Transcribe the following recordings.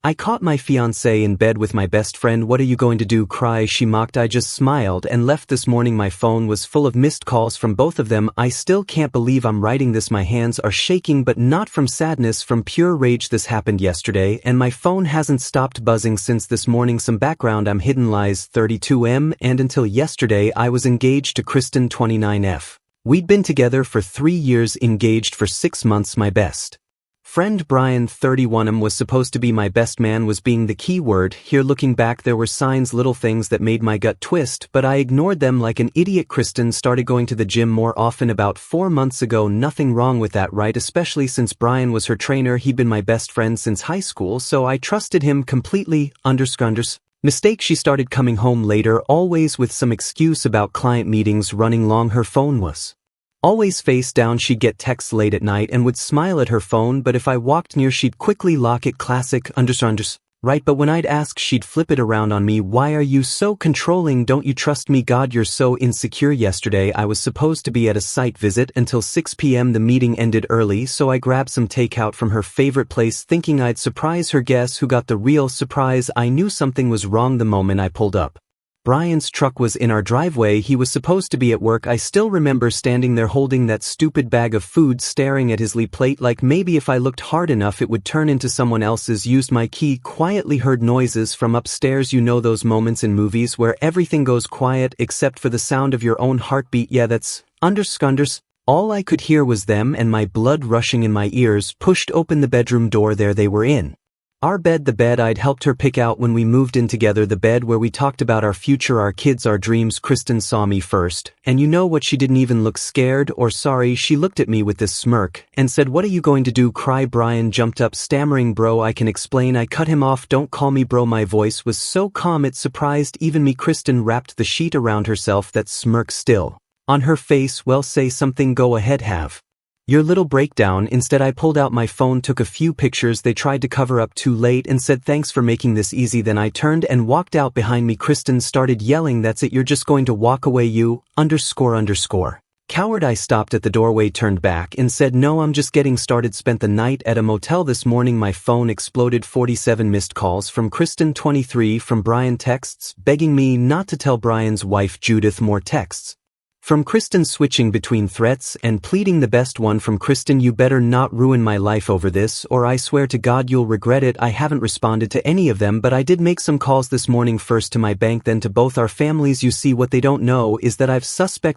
I caught my fiancée in bed with my best friend. What are you going to do? Cry, she mocked. I just smiled and left. This morning my phone was full of missed calls from both of them. I still can't believe I'm writing this. My hands are shaking, but not from sadness, from pure rage. This happened yesterday and my phone hasn't stopped buzzing since this morning. Some background: I'm Hidden Lies 32M, and until yesterday I was engaged to Kristen 29F. We'd been together for 3 years, engaged for 6 months. My best friend Brian 31M was supposed to be my best man, was being the key word here. Looking back, there were signs, little things that made my gut twist, but I ignored them like an idiot. Kristen started going to the gym more often about 4 months ago. Nothing wrong with that, right? Especially since Brian was her trainer. He'd been my best friend since high school, so I trusted him completely. Mistake: she started coming home later, always with some excuse about client meetings running long. Her phone was always face down. She'd get texts late at night and would smile at her phone, but if I walked near she'd quickly lock it. Classic. Right? But when I'd ask, she'd flip it around on me. Why are you so controlling? Don't you trust me? God, you're so insecure. Yesterday I was supposed to be at a site visit until 6 p.m. The meeting ended early, so I grabbed some takeout from her favorite place thinking I'd surprise her. Guess who got the real surprise? I knew something was wrong the moment I pulled up. Brian's truck was in our driveway. He was supposed to be at work. I still remember standing there holding that stupid bag of food, staring at his plate like maybe if I looked hard enough it would turn into someone else's. Used my key, quietly heard noises from upstairs. You know those moments in movies where everything goes quiet except for the sound of your own heartbeat? Yeah, that's all I could hear was them and my blood rushing in my ears. Pushed open the bedroom door. There they were in our bed, the bed I'd helped her pick out when we moved in together, the bed where we talked about our future, our kids, our dreams. Kristen saw me first, and you know what? She didn't even look scared or sorry. She looked at me with this smirk and said, "What are you going to do?" Cry. Brian jumped up, stammering, "Bro, I can explain." I cut him off. "Don't call me bro." My voice was so calm it surprised even me. Kristen wrapped the sheet around herself, that smirk still on her face. "Well, say something. Go ahead, have your little breakdown." Instead I pulled out my phone, took a few pictures they tried to cover up too late, and said, "Thanks for making this easy." Then I turned and walked out. Behind me Kristen started yelling, "That's it, you're just going to walk away, you coward." I stopped at the doorway, turned back and said, "No, I'm just getting started." Spent the night at a motel. This morning my phone exploded. 47 missed calls from Kristen, 23 from Brian, texts begging me not to tell Brian's wife Judith, more texts from Kristen switching between threats and pleading. The best one from Kristen: "You better not ruin my life over this, or I swear to God you'll regret it." I haven't responded to any of them, but I did make some calls this morning, first to my bank, then to both our families. You see, what they don't know is that I've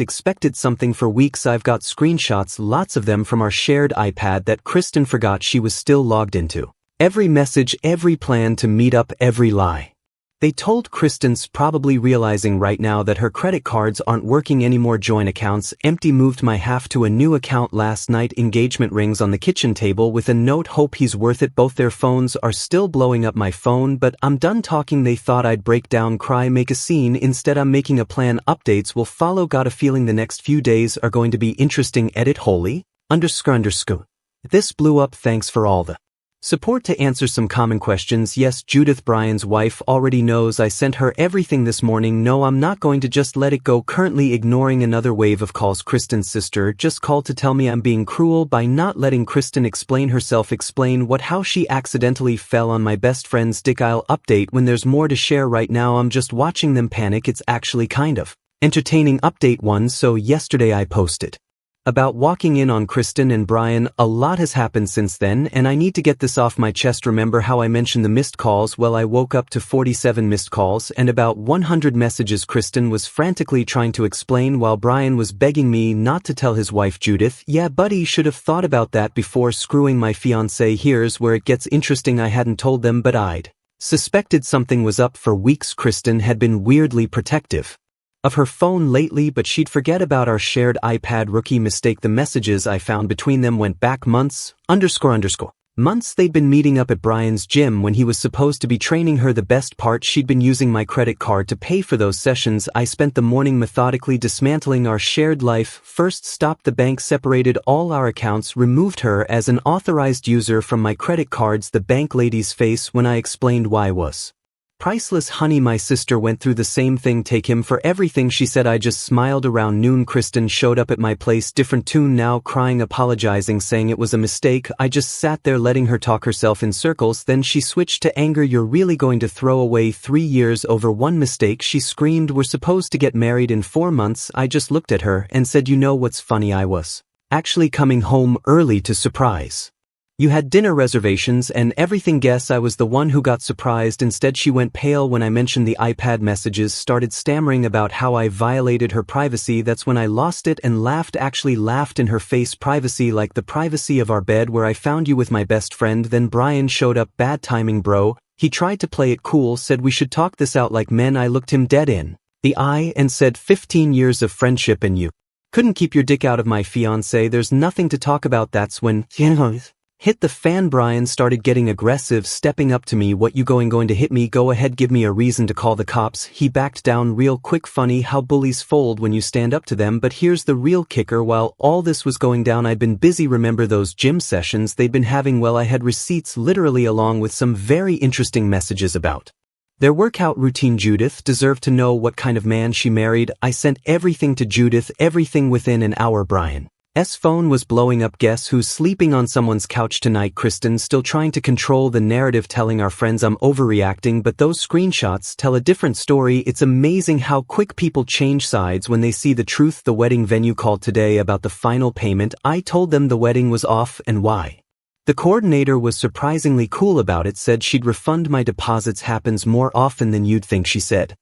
expected something for weeks. I've got screenshots, lots of them, from our shared iPad that Kristen forgot she was still logged into. Every message, every plan to meet up, every lie they told. Kristen's probably realizing right now that her credit cards aren't working anymore. Joint accounts empty. Moved my half to a new account last night. Engagement rings on the kitchen table with a note: "Hope he's worth it." Both their phones are still blowing up. My phone, but I'm done talking. They thought I'd break down, cry, make a scene. Instead I'm making a plan. Updates will follow. Got a feeling the next few days are going to be interesting. Edit holy _ this blew up. Thanks for all the support. To answer some common questions: yes, Judith, Brian's wife, already knows I sent her everything this morning. No, I'm not going to just let it go. Currently ignoring another wave of calls. Kristen's sister just called to tell me I'm being cruel by not letting Kristen explain herself. Explain what? How she accidentally fell on my best friend's dick. I'll update when there's more to share. Right now I'm just watching them panic. It's actually kind of entertaining. Update 1. So yesterday I posted about walking in on Kristen and Brian. A lot has happened since then, and I need to get this off my chest. Remember how I mentioned the missed calls? Well, I woke up to 47 missed calls and about 100 messages. Kristen was frantically trying to explain while Brian was begging me not to tell his wife Judith. Yeah, buddy, should have thought about that before screwing my fiancé. Here's where it gets interesting. I hadn't told them, but I'd suspected something was up for weeks. Kristen had been weirdly protective of her phone lately, but she'd forget about our shared iPad. Rookie mistake. The messages I found between them went back months, months. They'd been meeting up at Brian's gym when he was supposed to be training her. The best part: she'd been using my credit card to pay for those sessions. I spent the morning methodically dismantling our shared life. First stopped the bank, separated all our accounts, removed her as an authorized user from my credit cards. The bank lady's face when I explained why was Priceless honey, my sister went through the same thing, take him for everything she said. I just smiled. Around noon Kristen showed up at my place, different tune now, crying, apologizing, saying it was a mistake. I just sat there letting her talk herself in circles, then she switched to anger. You're really going to throw away 3 years over one mistake, she screamed. We're supposed to get married in 4 months. I just looked at her and said, you know what's funny, I was actually coming home early to surprise. You had dinner reservations and everything. Guess I was the one who got surprised. Instead she went pale when I mentioned the iPad messages, started stammering about how I violated her privacy. That's when I lost it and laughed, actually laughed in her face. Privacy like the privacy of our bed where I found you with my best friend. Then Brian showed up. Bad timing, bro. He tried to play it cool, said we should talk this out like men. I looked him dead in the eye and said 15 years of friendship and you couldn't keep your dick out of my fiancé. There's nothing to talk about. That's when hit the fan. Brian started getting aggressive, stepping up to me. What, you going to hit me? Go ahead, give me a reason to call the cops. He backed down real quick. Funny how bullies fold when you stand up to them. But here's the real kicker. While all this was going down, I'd been busy. Remember those gym sessions they'd been having? Well, I had receipts literally, along with some very interesting messages about their workout routine. Judith deserved to know what kind of man she married. I sent everything to Judith, everything. Within an hour Brian's phone was blowing up. Guess who's sleeping on someone's couch tonight? Kristen, still trying to control the narrative, telling our friends I'm overreacting, but those screenshots tell a different story. It's amazing how quick people change sides when they see the truth. The wedding venue called today about the final payment. I told them the wedding was off and why. The coordinator was surprisingly cool about it, said she'd refund my deposits. Happens more often than you'd think, she said.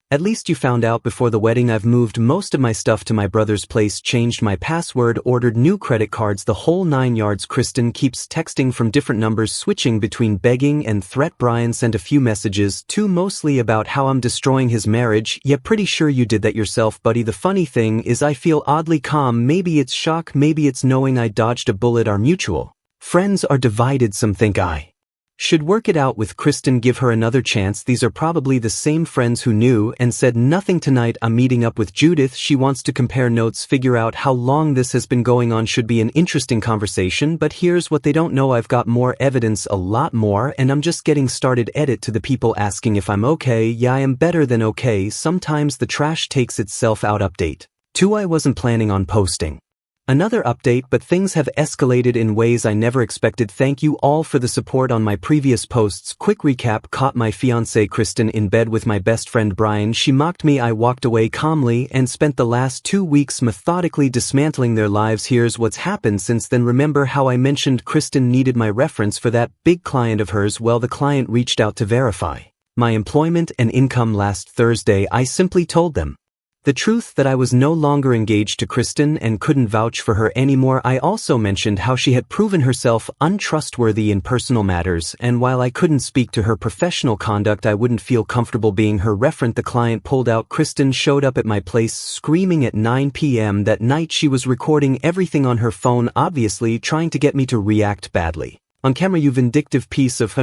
At least you found out before the wedding. I've moved most of my stuff to my brother's place, changed my password, ordered new credit cards, the whole 9 yards. Kristen keeps texting from different numbers, switching between begging and threat. Brian sent a few messages too, mostly about how I'm destroying his marriage. Yeah, pretty sure you did that yourself, buddy. The funny thing is I feel oddly calm. Maybe it's shock, maybe it's knowing I dodged a bullet. Our mutual friends are divided. Some think I should work it out with Kristen, give her another chance. These are probably the same friends who knew and said nothing. Tonight I'm meeting up with Judith. She wants to compare notes, figure out how long this has been going on. Should be an interesting conversation, but here's what they don't know. I've got more evidence, a lot more, and I'm just getting started. Edit to the people asking if I'm okay. Yeah, I am better than okay. Sometimes the trash takes itself out. Update 2. I wasn't planning on posting another update, but things have escalated in ways I never expected. Thank you all for the support on my previous posts. Quick recap. Caught my fiancée Kristen in bed with my best friend Brian. She mocked me. I walked away calmly and spent the last 2 weeks methodically dismantling their lives. Here's what's happened since then. Remember how I mentioned Kristen needed my reference for that big client of hers? Well, the client reached out to verify my employment and income last Thursday. I simply told them the truth, that I was no longer engaged to Kristen and couldn't vouch for her anymore. I also mentioned how she had proven herself untrustworthy in personal matters, and while I couldn't speak to her professional conduct, I wouldn't feel comfortable being her referent. The client pulled out. Kristen showed up at my place screaming at 9 p.m. that night. She was recording everything on her phone, obviously trying to get me to react badly on camera. You vindictive piece of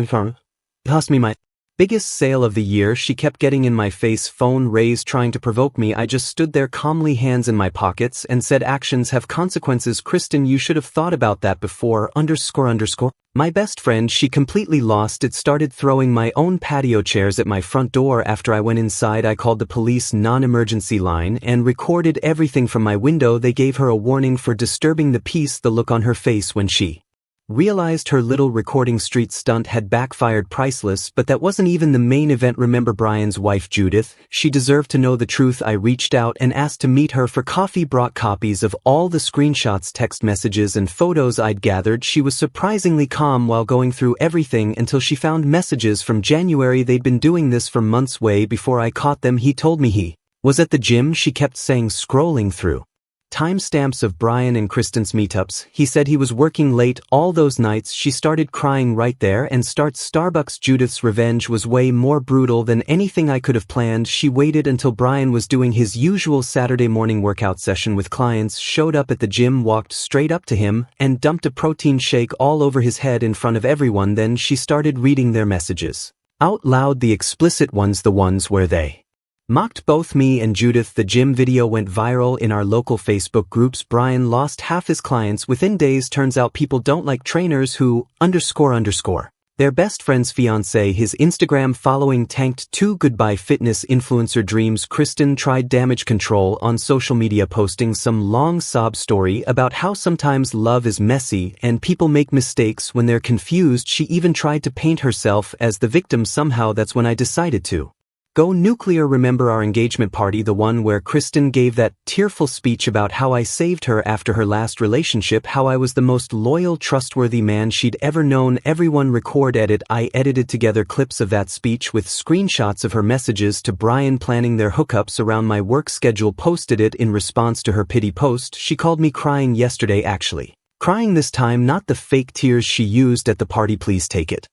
cost me my biggest sale of the year. She kept getting in my face, phone raised, trying to provoke me. I just stood there calmly, hands in my pockets, and said actions have consequences. Kristen, you should have thought about that before, __. My best friend, she completely lost it, started throwing my own patio chairs at my front door. After I went inside, I called the police non-emergency line and recorded everything from my window. They gave her a warning for disturbing the peace. The look on her face when she realized her little recording street stunt had backfired. Priceless, but that wasn't even the main event. Remember Brian's wife Judith? She deserved to know the truth. I reached out and asked to meet her for coffee, brought copies of all the screenshots, text messages, and photos I'd gathered. She was surprisingly calm while going through everything until she found messages from January. They'd been doing this for months, way before I caught them. He told me he was at the gym, she kept saying, scrolling through timestamps of Brian and Kristen's meetups. He said he was working late all those nights. She started crying right there and starts Starbucks. Judith's revenge was way more brutal than anything I could have planned. She waited until Brian was doing his usual Saturday morning workout session with clients, showed up at the gym, walked straight up to him, and dumped a protein shake all over his head in front of everyone. Then she started reading their messages out loud, the explicit ones, the ones where they mocked both me and Judith. The gym video went viral in our local Facebook groups. Brian lost half his clients within days. Turns out people don't like trainers who ___. Their best friend's fiancé. His Instagram following tanked. 2 Goodbye fitness influencer dreams. Kristen tried damage control on social media, posting some long sob story about how sometimes love is messy and people make mistakes when they're confused. She even tried to paint herself as the victim somehow. That's when I decided to go nuclear. Remember our engagement party, the one where Kristen gave that tearful speech about how I saved her after her last relationship, how I was the most loyal, trustworthy man she'd ever known. Everyone record edit. I edited together clips of that speech with screenshots of her messages to Brian planning their hookups around my work schedule, posted it in response to her pity post. She called me crying yesterday, actually. Crying this time, not the fake tears she used at the party. Please take it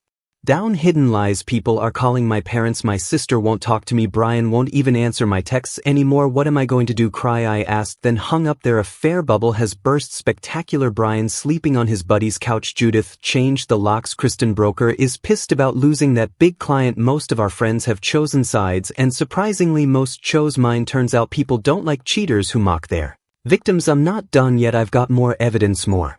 down. Hidden lies. People are calling my parents. My sister won't talk to me. Brian won't even answer my texts anymore. What am I going to do? Cry, I asked, then hung up. Their affair bubble has burst. Spectacular. Brian sleeping on his buddy's couch. Judith changed the locks. Kristen broker is pissed about losing that big client. Most of our friends have chosen sides, and surprisingly most chose mine. Turns out people don't like cheaters who mock their victims. I'm not done yet. I've got more evidence, more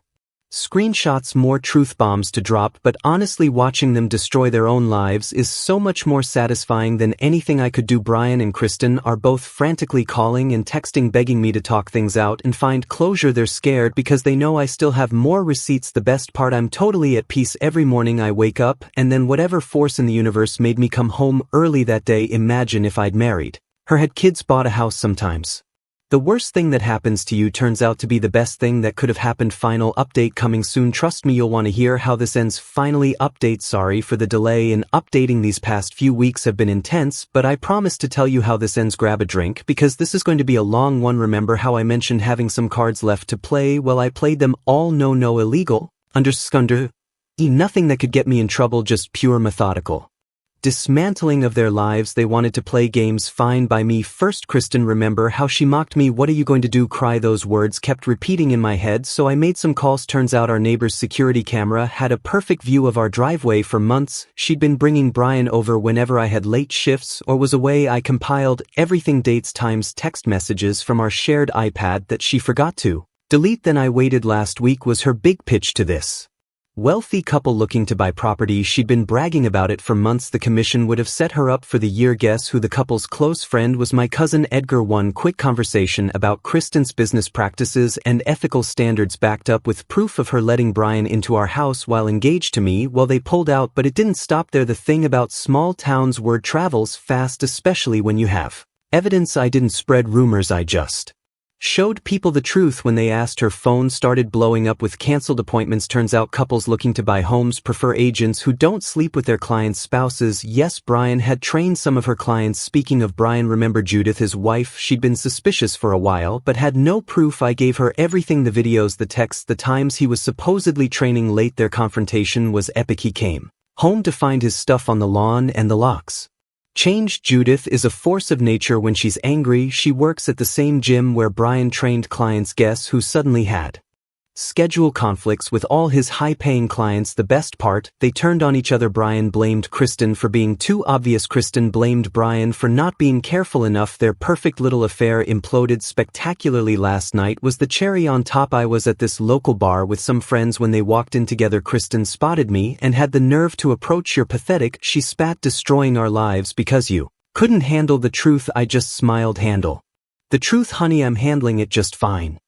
screenshots, more truth bombs to drop, but honestly watching them destroy their own lives is so much more satisfying than anything I could do. Brian and Kristen are both frantically calling and texting, begging me to talk things out and find closure. They're scared because they know I still have more receipts. The best part, I'm totally at peace. Every morning I wake up, and then whatever force in the universe made me come home early that day. Imagine if I'd married her, had kids, bought a house. Sometimes the worst thing that happens to you turns out to be the best thing that could have happened. Final update coming soon. Trust me, you'll want to hear how this ends. Finally, update. Sorry for the delay in updating. These past few weeks have been intense, but I promise to tell you how this ends. Grab a drink, because this is going to be a long one. Remember how I mentioned having some cards left to play? Well, I played them all. No illegal. Nothing that could get me in trouble, just pure methodical dismantling of their lives. They wanted to play games, fine by me. First, Kristen, remember how she mocked me? What are you going to do? Cry. Those words kept repeating in my head, so I made some calls. Turns out our neighbor's security camera had a perfect view of our driveway. For months, she'd been bringing Brian over whenever I had late shifts or was away. I compiled everything, dates, times, text messages from our shared iPad that she forgot to delete. Then I waited. Last week was her big pitch to this wealthy couple looking to buy property. She'd been bragging about it for months. The commission would have set her up for the year. Guess who the couple's close friend was? My cousin Edgar. One quick conversation about Kristen's business practices and ethical standards, backed up with proof of her letting Brian into our house while engaged to me. Well, they pulled out, but it didn't stop there. The thing about small towns, word travels fast, especially when you have evidence. I didn't spread rumors, I just showed people the truth. When they asked, her phone started blowing up with canceled appointments. Turns out couples looking to buy homes prefer agents who don't sleep with their clients' spouses. Yes, Brian had trained some of her clients. Speaking of Brian, remember Judith, his wife? She'd been suspicious for a while, but had no proof. I gave her everything, the videos, the texts, the times he was supposedly training late. Their confrontation was epic. He came home to find his stuff on the lawn and the locks changed. Judith is a force of nature when she's angry. She works at the same gym where Brian trained clients. Guess who suddenly had schedule conflicts with all his high-paying clients? The best part, they turned on each other. Brian blamed Kristen for being too obvious. Kristen blamed Brian for not being careful enough. Their perfect little affair imploded spectacularly. Last night was the cherry on top. I was at this local bar with some friends when they walked in together. Kristen spotted me and had the nerve to approach. You're pathetic, she spat, destroying our lives because you couldn't handle the truth. I just smiled. Handle the truth, honey, I'm handling it just fine.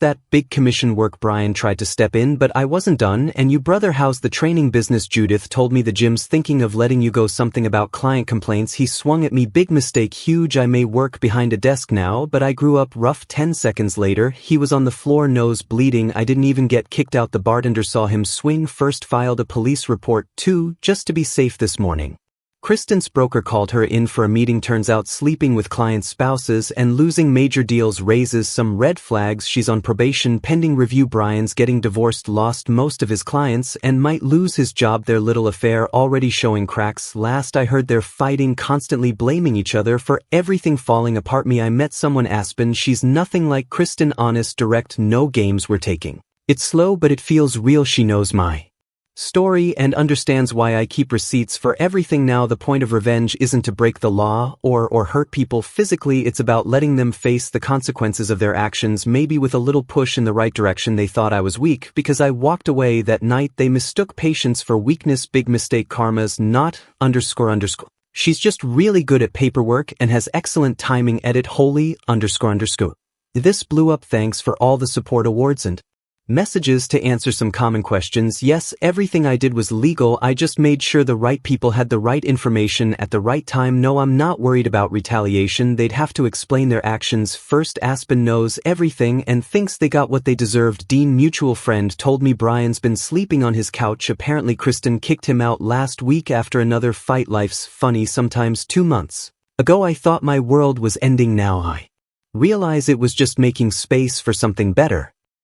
That big commission work. Brian tried to step in, but I wasn't done. And you, brother, how's the training business? Judith told me the gym's thinking of letting you go. Something about client complaints. He swung at me. Big mistake, huge. I may work behind a desk now, but I grew up rough. 10 seconds later, he was on the floor, nose bleeding. I didn't even get kicked out. The bartender saw him swing first, filed a police report too, just to be safe this morning. Kristen's broker called her in for a meeting. Turns out sleeping with clients' spouses and losing major deals raises some red flags. She's on probation pending review. Brian's getting divorced, lost most of his clients, and might lose his job. Their little affair already showing cracks. Last I heard, they're fighting, constantly blaming each other for everything falling apart. Me, I met someone, Aspen. She's nothing like Kristen, honest, direct, no games we're taking. It's slow, but it feels real. She knows my story and understands why I keep receipts for everything now. The point of revenge isn't to break the law or hurt people physically, it's about letting them face the consequences of their actions, maybe with a little push in the right direction. They thought I was weak because I walked away that night. They mistook patience for weakness. Big mistake. Karma's not __. She's just really good at paperwork and has excellent timing. Edit holy __. This blew up. Thanks for all the support. Awards and messages to answer some common questions. Yes, everything I did was legal. I just made sure the right people had the right information at the right time. No, I'm not worried about retaliation. They'd have to explain their actions first. Aspen knows everything and thinks they got what they deserved. Dean, mutual friend, told me Brian's been sleeping on his couch. Apparently Kristen kicked him out last week after another fight. Life's funny sometimes. 2 months ago I thought my world was ending. Now I realize it was just making space for something better.